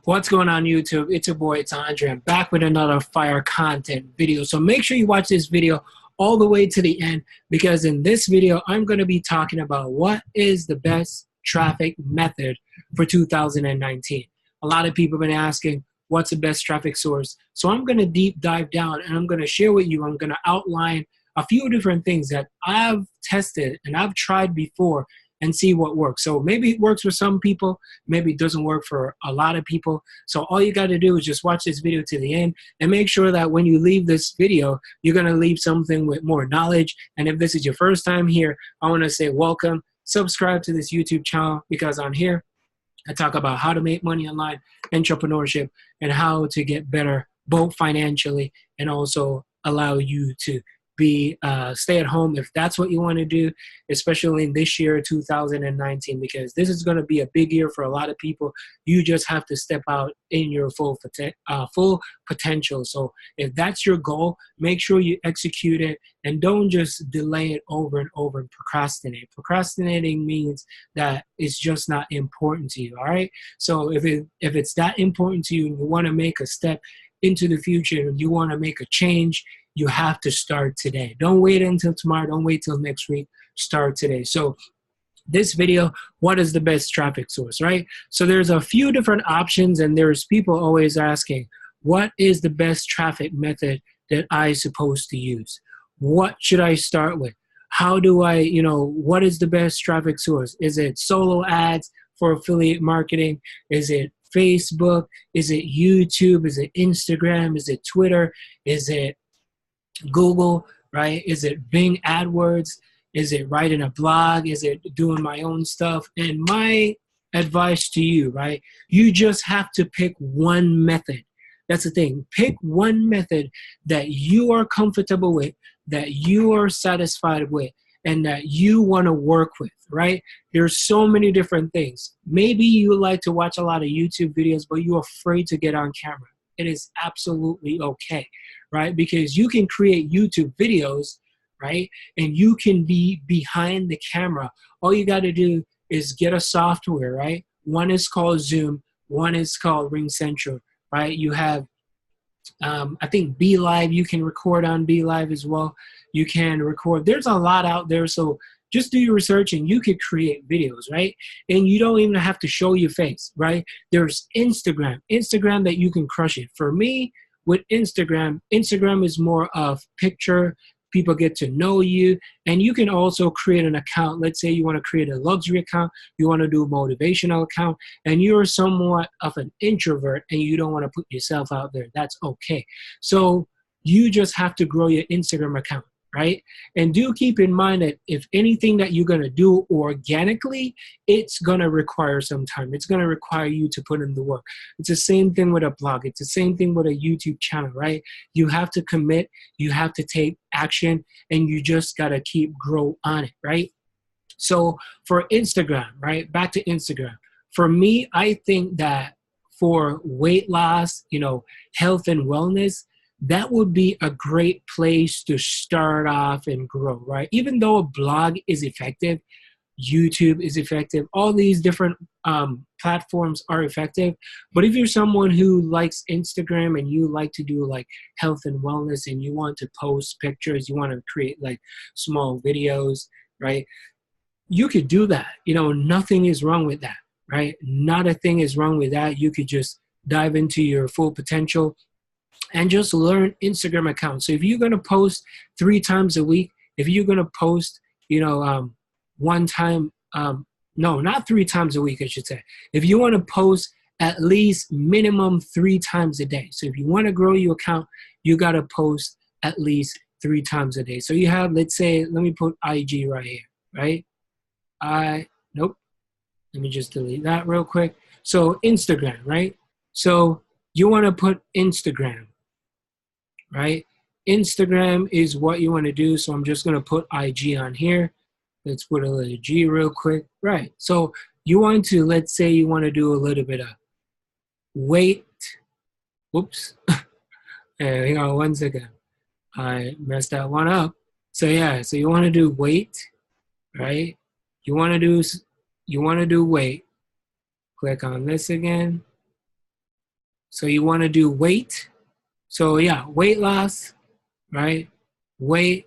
What's going on YouTube? It's your boy, it's Andre. I'm back with another fire content video. So make sure you watch this video all the way to the end because in this video, I'm going to be talking about what is the best traffic method for 2019. A lot of people have been asking, what's the best traffic source? So I'm going to deep dive down and I'm going to share with you, I'm going to outline a few different things that I've tested and I've tried before and see what works. So maybe it works for some people, maybe it doesn't work for a lot of people. So all you got to do is just watch this video to the end and make sure that when you leave this video, you're going to leave something with more knowledge. And if this is your first time here, I want to say welcome. Subscribe to this YouTube channel because on here, I talk about how to make money online, entrepreneurship, and how to get better both financially and also allow you to be stay at home if that's what you want to do, especially in this year 2019, because this is going to be a big year for a lot of people. You just have to step out in your full potential. So if that's your goal, make sure you execute it and don't just delay it over and over and procrastinate. Procrastinating means that it's just not important to you. All right, so if it's that important to you and you want to make a step into the future and you want to make a change, you have to start today. Don't wait until tomorrow. Don't wait till next week. Start today. So this video, what is the best traffic source, right? So there's a few different options and there's people always asking, what is the best traffic method that I supposed to use? What should I start with? How do I, what is the best traffic source? Is it solo ads for affiliate marketing? Is it Facebook? Is it YouTube? Is it Instagram? Is it Twitter? Is it Google, right? Is it Bing AdWords? Is it writing a blog? Is it doing my own stuff? And my advice to you, right? You just have to pick one method. That's the thing. Pick one method that you are comfortable with, that you are satisfied with, and that you want to work with, right? There's so many different things. Maybe you like to watch a lot of YouTube videos, but you're afraid to get on camera. It is absolutely okay, right? Because you can create YouTube videos, right? And you can be behind the camera. All you got to do is get a software, right? One is called Zoom. One is called RingCentral, right? You have, I think BeLive, you can record on BeLive as well. You can record. There's a lot out there. So just do your research and you could create videos, right? And you don't even have to show your face, right? There's Instagram that you can crush it. For me, with Instagram is more of picture. People get to know you. And you can also create an account. Let's say you want to create a luxury account. You want to do a motivational account. And you're somewhat of an introvert and you don't want to put yourself out there. That's okay. So you just have to grow your Instagram account, right? And do keep in mind that if anything that you're going to do organically, it's going to require some time. It's going to require you to put in the work. It's the same thing with a blog. It's the same thing with a YouTube channel, right? You have to commit, you have to take action, and you just got to keep grow on it, right? So for Instagram, right? Back to Instagram. For me, I think that for weight loss, health and wellness, that would be a great place to start off and grow, right? Even though a blog is effective, YouTube is effective, all these different platforms are effective. But if you're someone who likes Instagram and you like to do like health and wellness and you want to post pictures, you want to create like small videos, right? You could do that. Nothing is wrong with that, right? Not a thing is wrong with that. You could just dive into your full potential and just learn Instagram accounts. So if you're going to post 3 times a week, if you're going to post, one time, no, not 3 times a week, I should say. If you want to post at least minimum 3 times a day. So if you want to grow your account, you got to post at least 3 times a day. So you have, let's say, let me put IG right here, right? Nope. Let me just delete that real quick. So Instagram, right? So you want to put Instagram, right? Instagram is what you want to do. So I'm just going to put IG on here. Let's put a little G real quick. Right. So you want to, let's say you want to do a little bit of weight. Whoops. Hang on 1 second. I messed that one up. So yeah, so you want to do weight, right? You want to do weight. Click on this again. So you want to do weight. So yeah, weight loss, right? Weight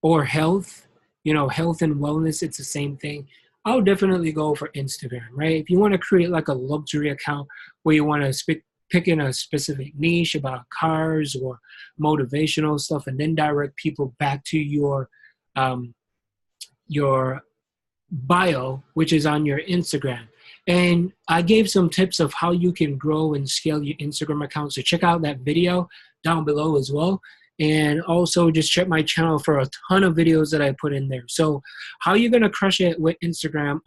or health, health and wellness, it's the same thing. I'll definitely go for Instagram, right? If you want to create like a luxury account where you want to pick in a specific niche about cars or motivational stuff, and then direct people back to um, your bio, which is on your Instagram. And I gave some tips of how you can grow and scale your Instagram account. So check out that video down below as well. And also just check my channel for a ton of videos that I put in there. So how you're going to crush it with Instagram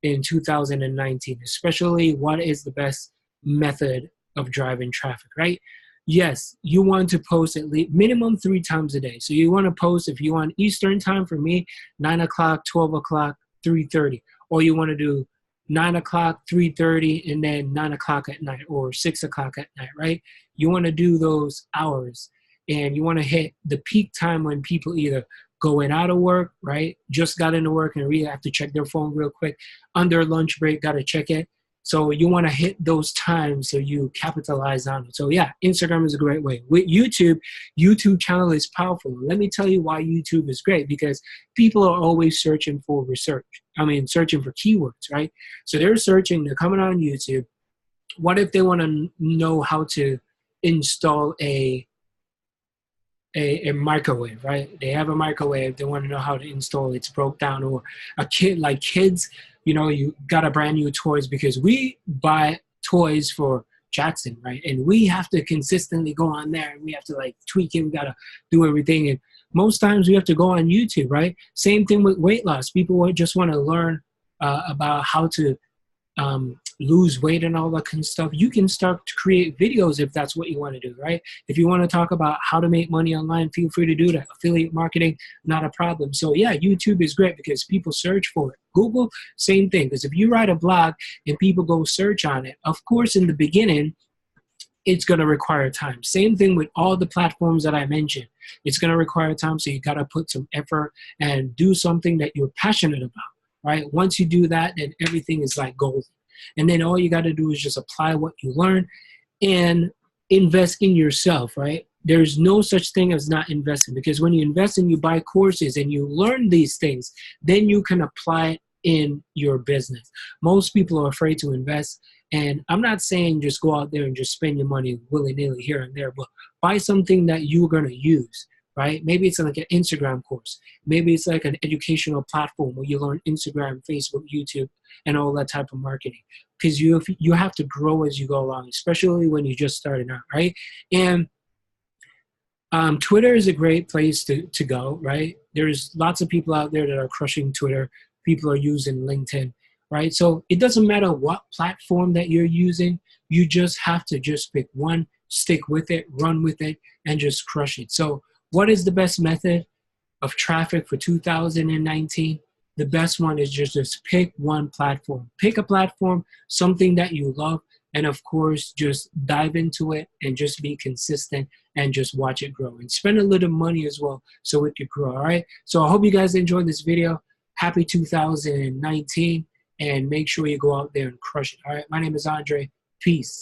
in 2019, especially what is the best method of driving traffic, right? Yes, you want to post at least minimum 3 times a day. So you want to post, if you want Eastern time, for me, 9 o'clock, 12 o'clock, 3:30. Or you want to do 9 o'clock, 3:30, and then 9 o'clock at night or 6 o'clock at night, right? You want to do those hours. And you want to hit the peak time when people either going out of work, right? Just got into work and really have to check their phone real quick. On their lunch break, got to check it. So you want to hit those times so you capitalize on it. So yeah, Instagram is a great way. With YouTube channel is powerful. Let me tell you why YouTube is great, because people are always searching for searching for keywords, right? So they're coming on YouTube. What if they want to know how to install a microwave, right? They have a microwave. They want to know how to install it. It's broke down. Or kids, you got a brand new toys, because we buy toys for Jackson, right? And we have to consistently go on there and we have to tweak it. We got to do everything. And most times we have to go on YouTube, right? Same thing with weight loss. People just want to learn about how to lose weight and all that kind of stuff. You can start to create videos if that's what you want to do, right? If you want to talk about how to make money online, feel free to do that. Affiliate marketing, not a problem. So yeah, YouTube is great because people search for it. Google, same thing. Because if you write a blog and people go search on it, of course, in the beginning, it's going to require time. Same thing with all the platforms that I mentioned. It's going to require time, so you got to put some effort and do something that you're passionate about, right? Once you do that, then everything is like gold. And then all you got to do is just apply what you learn and invest in yourself, right? There's no such thing as not investing, because when you invest and you buy courses and you learn these things, then you can apply it in your business. Most people are afraid to invest. And I'm not saying just go out there and just spend your money willy-nilly here and there, but buy something that you're going to use, right? Maybe it's like an Instagram course. Maybe it's like an educational platform where you learn Instagram, Facebook, YouTube, and all that type of marketing. Because you have to grow as you go along, especially when you're just starting out, right? And Twitter is a great place to go, right? There's lots of people out there that are crushing Twitter. People are using LinkedIn, right? So it doesn't matter what platform that you're using. You just have to just pick one, stick with it, run with it, and just crush it. So what is the best method of traffic for 2019? The best one is just pick one platform. Pick a platform, something that you love, and of course, just dive into it and just be consistent and just watch it grow. And spend a little money as well so it could grow, all right? So I hope you guys enjoyed this video. Happy 2019, and make sure you go out there and crush it, all right? My name is Andre. Peace.